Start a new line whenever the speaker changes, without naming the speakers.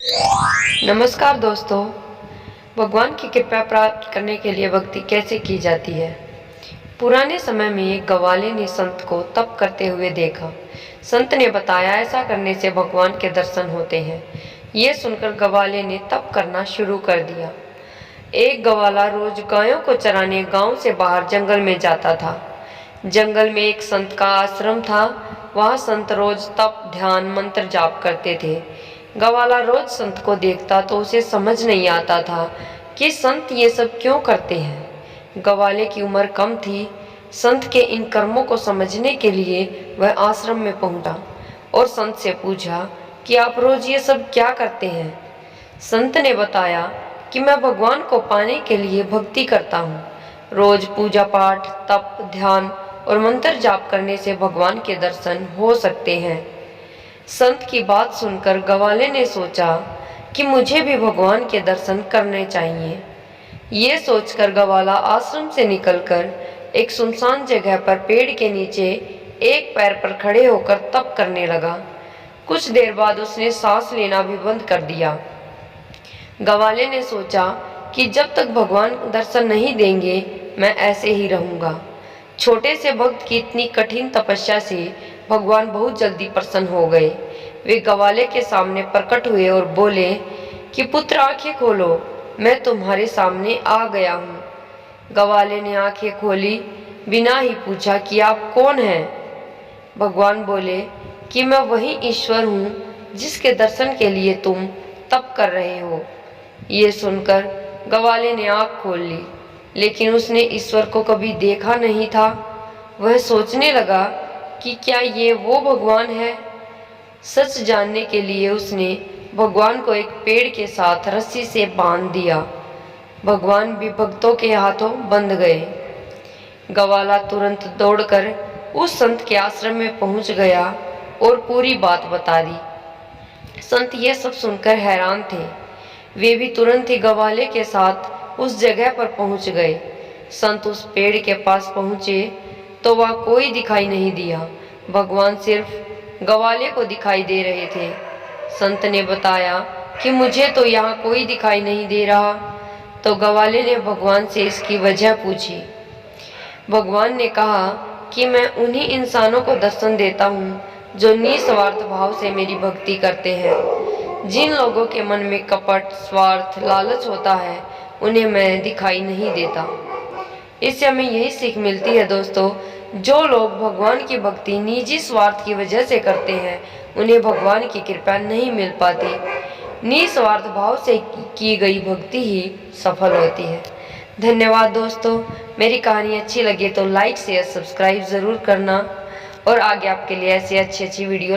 नमस्कार दोस्तों। भगवान की कृपा प्राप्त करने के लिए भक्ति कैसे की जाती है। पुराने समय में एक ग्वाले ने संत को तप करते हुए देखा। संत ने बताया ऐसा करने से भगवान के दर्शन होते हैं। ये सुनकर ग्वाले ने तप करना शुरू कर दिया। एक ग्वाला रोज गायों को चराने गांव से बाहर जंगल में जाता था। जंगल में एक संत का आश्रम था। वहाँ संत रोज तप ध्यान मंत्र जाप करते थे। ग्वाला रोज संत को देखता तो उसे समझ नहीं आता था कि संत ये सब क्यों करते हैं। ग्वाले की उम्र कम थी। संत के इन कर्मों को समझने के लिए वह आश्रम में पहुंचा और संत से पूछा कि आप रोज ये सब क्या करते हैं। संत ने बताया कि मैं भगवान को पाने के लिए भक्ति करता हूँ। रोज पूजा पाठ तप ध्यान और मंत्र जाप करने से भगवान के दर्शन हो सकते हैं। संत की बात सुनकर ग्वाले ने सोचा कि मुझे भी भगवान के दर्शन करने चाहिए। ये सोचकर ग्वाला आश्रम से निकलकर एक सुनसान जगह पर पेड़ के नीचे एक पैर पर खड़े होकर तप करने लगा। कुछ देर बाद उसने सांस लेना भी बंद कर दिया। ग्वाले ने सोचा कि जब तक भगवान दर्शन नहीं देंगे मैं ऐसे ही रहूंगा। छोटे से भक्त की इतनी कठिन तपस्या से भगवान बहुत जल्दी प्रसन्न हो गए। वे ग्वाले के सामने प्रकट हुए और बोले कि पुत्र आंखें खोलो, मैं तुम्हारे सामने आ गया हूँ। ग्वाले ने आंखें खोली, बिना ही पूछा कि आप कौन हैं। भगवान बोले कि मैं वही ईश्वर हूँ जिसके दर्शन के लिए तुम तप कर रहे हो। ये सुनकर ग्वाले ने आंख खोल ली, लेकिन उसने ईश्वर को कभी देखा नहीं था। वह सोचने लगा कि क्या ये वो भगवान है। सच जानने के लिए उसने भगवान को एक पेड़ के साथ रस्सी से बांध दिया। भगवान भी भक्तों के हाथों बंध गए। ग्वाला तुरंत दौड़कर उस संत के आश्रम में पहुंच गया और पूरी बात बता दी। संत ये सब सुनकर हैरान थे। वे भी तुरंत ही ग्वाले के साथ उस जगह पर पहुंच गए। संत उस पेड़ के पास पहुंचे तो वह कोई दिखाई नहीं दिया। भगवान सिर्फ ग्वाले को दिखाई दे रहे थे। संत ने बताया कि मुझे तो यहाँ कोई दिखाई नहीं दे रहा। तो ग्वाले ने भगवान से इसकी वजह पूछी। भगवान ने कहा कि मैं उन्हीं इंसानों को दर्शन देता हूँ जो निस्वार्थ भाव से मेरी भक्ति करते हैं। जिन लोगों के मन में कपट स्वार्थ लालच होता है उन्हें मैं दिखाई नहीं देता। इससे हमें यही सीख मिलती है दोस्तों, जो लोग भगवान की भक्ति निजी स्वार्थ की वजह से करते हैं उन्हें भगवान की कृपा नहीं मिल पाती। निस्वार्थ भाव से की गई भक्ति ही सफल होती है। धन्यवाद दोस्तों। मेरी कहानी अच्छी लगे तो लाइक शेयर सब्सक्राइब ज़रूर करना और आगे आपके लिए ऐसी अच्छी वीडियो